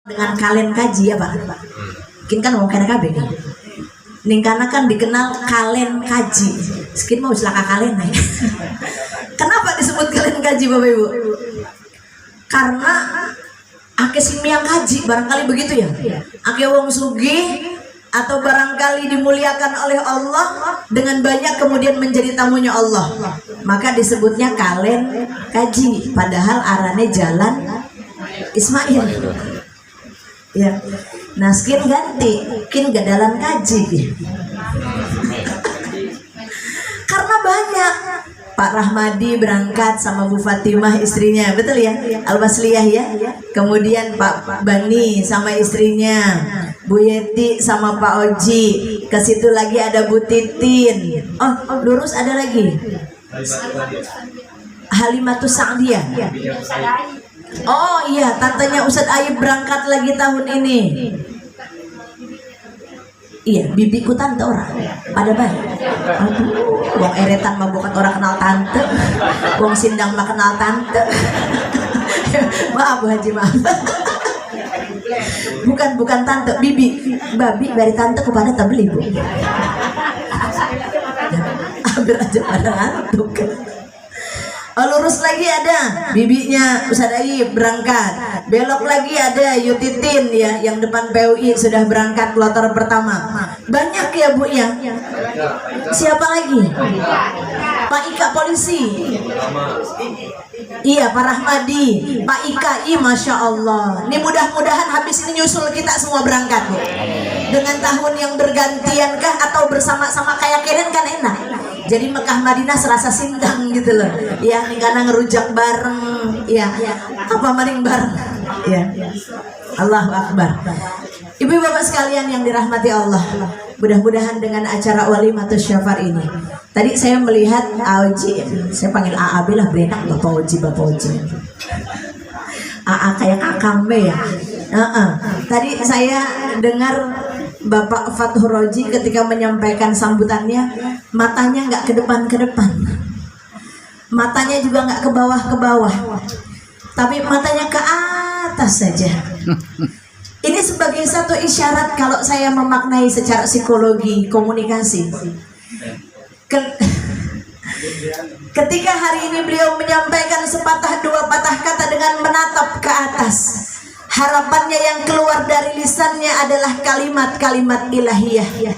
dengan kalen kaji ya Pak. Mungkin kan mau kena KB kan. Ning karena kan dikenal kalen kaji. Sekin mau selaka kalen nih. Kenapa disebut kalen kaji Bapak Ibu? Karena ake simiang kaji barangkali begitu ya. Ake wong sugih atau barangkali dimuliakan oleh Allah dengan banyak kemudian menjadi tamunya Allah. Maka disebutnya kalen kaji padahal arane jalan Ismail. Ya. Nah, skin ganti, kin gadalan kaji. Karena banyak. Pak Rahmadi berangkat sama Bu Fatimah istrinya, betul ya? Al-Basliyah ya. Kemudian Pak Bani sama istrinya, Bu Yeti sama Pak Oji. Ke situ lagi ada Bu Titin. Oh, lurus ada lagi. Halimatus Sa'diyah. Oh iya, tantenya Ustadz Ayub berangkat lagi tahun ini. Iya, bibiku tante orang pada baik. Aduh, wong eretan mah bukan orang kenal tante, wong sindang mah kenal tante. Maaf Bu Haji, maaf. Bukan tante, bibi, babi dari tante kepada tabeli Bu. Hampir aja pada ngantuk. Lurus lagi ada bibinya Ustadz Ayib berangkat, belok lagi ada Yutitin ya, yang depan PUI sudah berangkat kloter pertama. Banyak ya Bu ya. Siapa lagi? Pak Ika polisi. Iya, Pak Rahmadi, Pak Ika, Masya Allah. Ini mudah-mudahan habis ini nyusul kita semua berangkat Bu. Dengan tahun yang bergantian kah atau bersama-sama kayak keren kan enak. Jadi Mekah Madinah serasa sindang gitu loh. Ya, nih karena ngerujak bareng, ya. Apa maring bareng? Ya. Allahu Akbar. Ibu bapak sekalian yang dirahmati Allah, mudah-mudahan dengan acara Walimatus Syafar ini. Tadi saya melihat Oji, saya panggil AAB lah, berenak Bapak Oji. AA kayak Kakang B ya. Tadi saya dengar Bapak Fathur Roji ketika menyampaikan sambutannya, matanya nggak ke depan, matanya juga nggak ke bawah, tapi matanya ke atas saja. Ini sebagai satu isyarat kalau saya memaknai secara psikologi komunikasi. Ketika hari ini beliau menyampaikan sepatah dua patah kata dengan menatap ke atas, harapannya yang keluar dari lisannya adalah kalimat-kalimat ilahiyah,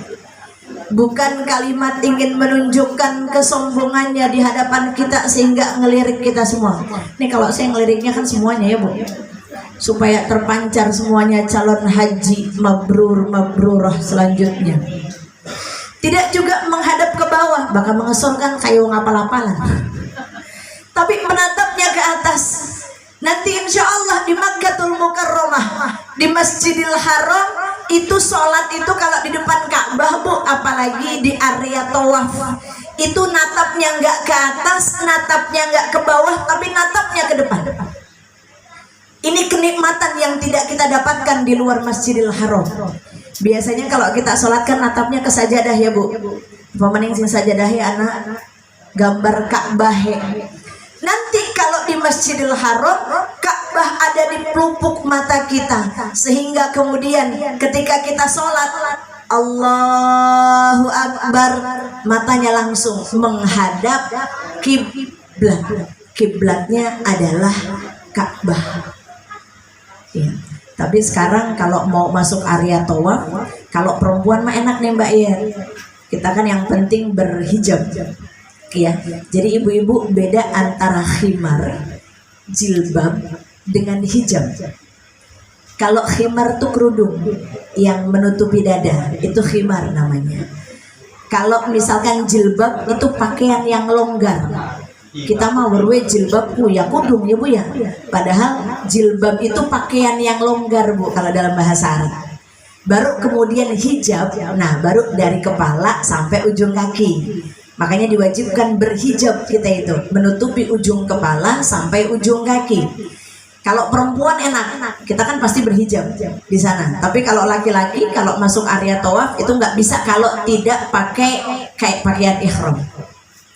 bukan kalimat ingin menunjukkan kesombongannya di hadapan kita sehingga ngelirik kita semua. Ini kalau saya ngeliriknya kan semuanya ya Bu, supaya terpancar semuanya calon haji mabrurah selanjutnya. Tidak juga menghadap ke bawah, bakal mengesorkan kayu ngapal-apalan, tapi menatapnya ke atas. Nanti insya Allah di Makkatul Mukarramah, di Masjidil Haram, itu sholat itu kalau di depan Ka'bah Bu, apalagi di area tawaf, itu natapnya nggak ke atas, natapnya nggak ke bawah, tapi natapnya ke depan. Ini kenikmatan yang tidak kita dapatkan di luar Masjidil Haram. Biasanya kalau kita sholat kan natapnya ke sajadah ya Bu. Pemaning sing sajadah ya anak, gambar Ka'bah. Nanti kalau di Masjidil Haram, Ka'bah ada di pelupuk mata kita, sehingga kemudian ketika kita sholat Allahu Akbar, matanya langsung menghadap kiblat. Kiblatnya adalah Ka'bah. Ya. Tapi sekarang kalau mau masuk area tawaf, kalau perempuan mah enak nih Mbak ya. Kita kan yang penting berhijab. Ya, jadi ibu-ibu beda antara khimar, jilbab dengan hijab. Kalau khimar tuh kerudung yang menutupi dada, itu khimar namanya. Kalau misalkan jilbab itu pakaian yang longgar. Kita mau berwe jilbabku ya kudung ya Bu ya. Padahal jilbab itu pakaian yang longgar Bu kalau dalam bahasa Arab. Baru kemudian hijab, nah baru dari kepala sampai ujung kaki. Makanya diwajibkan berhijab kita itu, menutupi ujung kepala sampai ujung kaki. Kalau perempuan enak, kita kan pasti berhijab di sana. Tapi kalau laki-laki kalau masuk area tawaf itu nggak bisa kalau tidak pakai kayak pakaian ihram.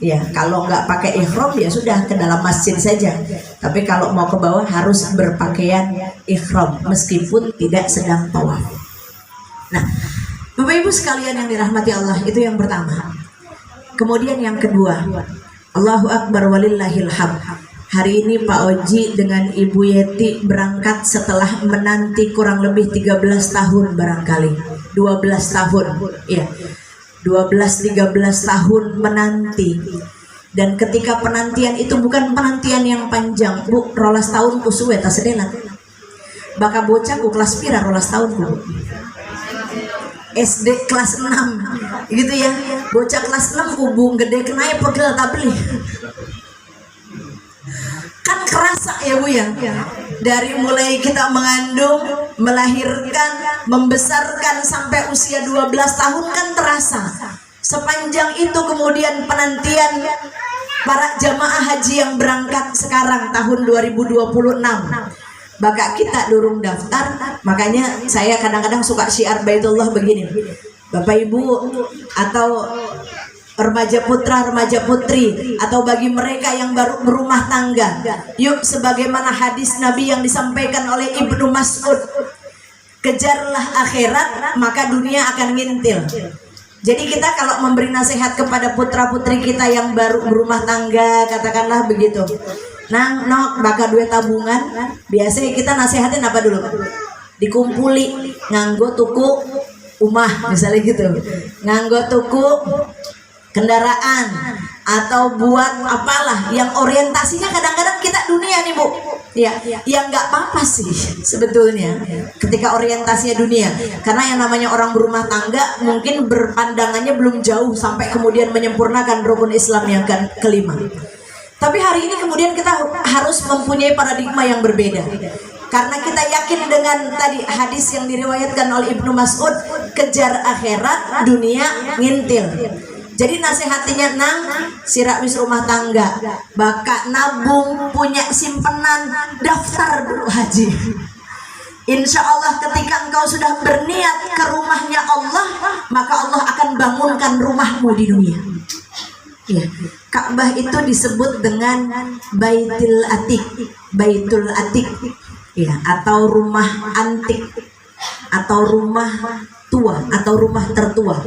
Ya, kalau nggak pakai ihram ya sudah ke dalam masjid saja. Tapi kalau mau ke bawah harus berpakaian ihram meskipun tidak sedang tawaf. Nah, Bapak Ibu sekalian yang dirahmati Allah, itu yang pertama. Kemudian yang kedua, Allahu Akbar walillahil hamd. Hari ini Pak Oji dengan Ibu Yeti berangkat setelah menanti kurang lebih 13 tahun barangkali. 12 tahun. Ya. 12-13 tahun menanti. Dan ketika penantian itu bukan penantian yang panjang, Bu, rolas tahun ku suwe ta sedelat. Baka bocah ku kelas pira rolas tahun ku. SD kelas 6 gitu ya. Bocah kelas 6 kubung gede kenai pegel tabli. Kan kerasa ya Bu ya. Dari mulai kita mengandung, melahirkan, membesarkan sampai usia 12 tahun kan terasa. Sepanjang itu kemudian penantian para jamaah haji yang berangkat sekarang tahun 2026. Maka kita durung daftar, makanya saya kadang-kadang suka syiar Baitullah begini. Bapak Ibu atau remaja putra, remaja putri, atau bagi mereka yang baru berumah tangga, yuk sebagaimana hadis Nabi yang disampaikan oleh Ibnu Mas'ud, kejarlah akhirat maka dunia akan ngintil. Jadi kita kalau memberi nasihat kepada putra putri kita yang baru berumah tangga, katakanlah begitu, nang nok bakal duit tabungan, biasanya kita nasihatin apa dulu? Dikumpuli nganggo tuku umah misalnya gitu, nganggo tuku kendaraan, atau buat apalah yang orientasinya kadang-kadang kita dunia nih Bu ya, yang nggak apa-apa sih sebetulnya ketika orientasinya dunia, karena yang namanya orang berumah tangga mungkin berpandangannya belum jauh sampai kemudian menyempurnakan rukun Islam yang kelima. Tapi hari ini kemudian kita harus mempunyai paradigma yang berbeda, karena kita yakin dengan tadi hadis yang diriwayatkan oleh Ibnu Mas'ud, kejar akhirat, dunia ngintil. Jadi nasihatinya nang sirak wis rumah tangga, baka nabung, punya simpenan, daftar dulu haji. Insya Allah ketika engkau sudah berniat ke rumahnya Allah, maka Allah akan bangunkan rumahmu di dunia. Ya, Ka'bah itu disebut dengan Baitul Atiq, Baitul Atiq, ya, atau rumah antik, atau rumah tua, atau rumah tertua.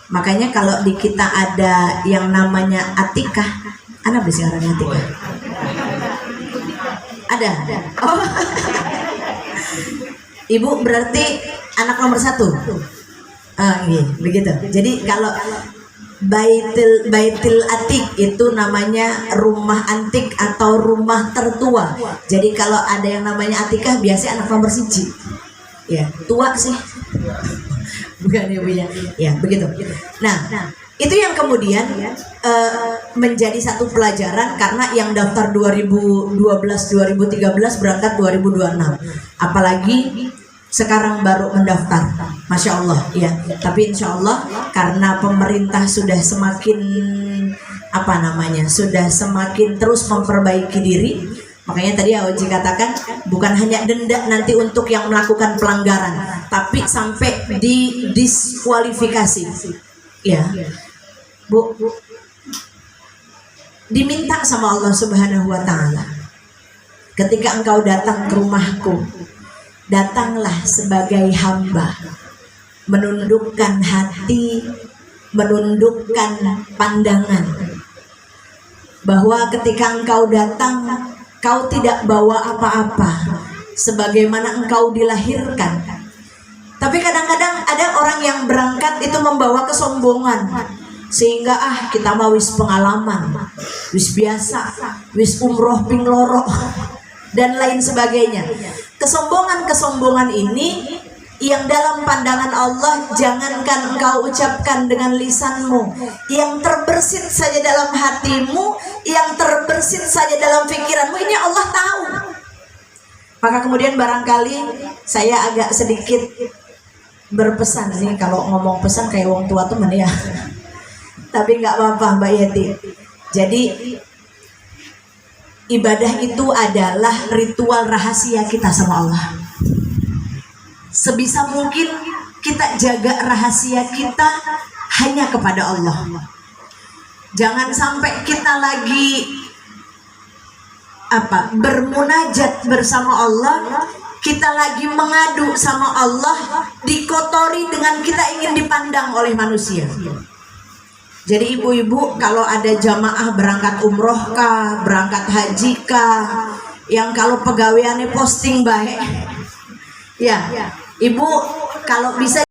Makanya kalau di kita ada yang namanya Atikah, anak bisa ngarang Atikah? Ada. Oh. Ibu berarti anak nomor 1. Iya, begitu. Jadi kalau Baitul Atiq itu namanya rumah antik atau rumah tertua. Jadi kalau ada yang namanya Atikah, biasanya anak nomor 1. Ya, tua sih. Bukan ibunya, ya begitu. Nah, itu yang kemudian menjadi satu pelajaran, karena yang daftar 2012-2013 berangkat 2026, apalagi sekarang baru mendaftar, masya Allah ya. Tapi insya Allah karena pemerintah sudah semakin sudah semakin terus memperbaiki diri. Makanya tadi Oji katakan bukan hanya denda nanti untuk yang melakukan pelanggaran, tapi sampai didiskualifikasi. Ya, Bu, diminta sama Allah Subhanahu Wa Taala, ketika engkau datang ke rumahku, datanglah sebagai hamba, menundukkan hati, menundukkan pandangan, bahwa ketika engkau datang, kau tidak bawa apa-apa, sebagaimana engkau dilahirkan. Tapi kadang-kadang ada orang yang berangkat itu membawa kesombongan, sehingga kita mau wis pengalaman, wis biasa, wis umroh ping loro, dan lain sebagainya. Kesombongan ini yang dalam pandangan Allah jangankan engkau ucapkan dengan lisanmu, yang terbersit saja dalam hatimu, yang terbersit saja dalam pikiranmu, ini Allah tahu. Maka kemudian barangkali saya agak sedikit berpesan sih, kalau ngomong pesan kayak wong tua temen ya. Tapi nggak apa-apa Mbak Yeti. Jadi ibadah itu adalah ritual rahasia kita sama Allah. Sebisa mungkin kita jaga rahasia kita hanya kepada Allah. Jangan sampai kita lagi bermunajat bersama Allah, kita lagi mengadu sama Allah, dikotori dengan kita ingin dipandang oleh manusia. Jadi ibu-ibu kalau ada jamaah berangkat umroh kah, berangkat haji kah, yang kalau pegawaiannya posting baik, ya ibu kalau bisa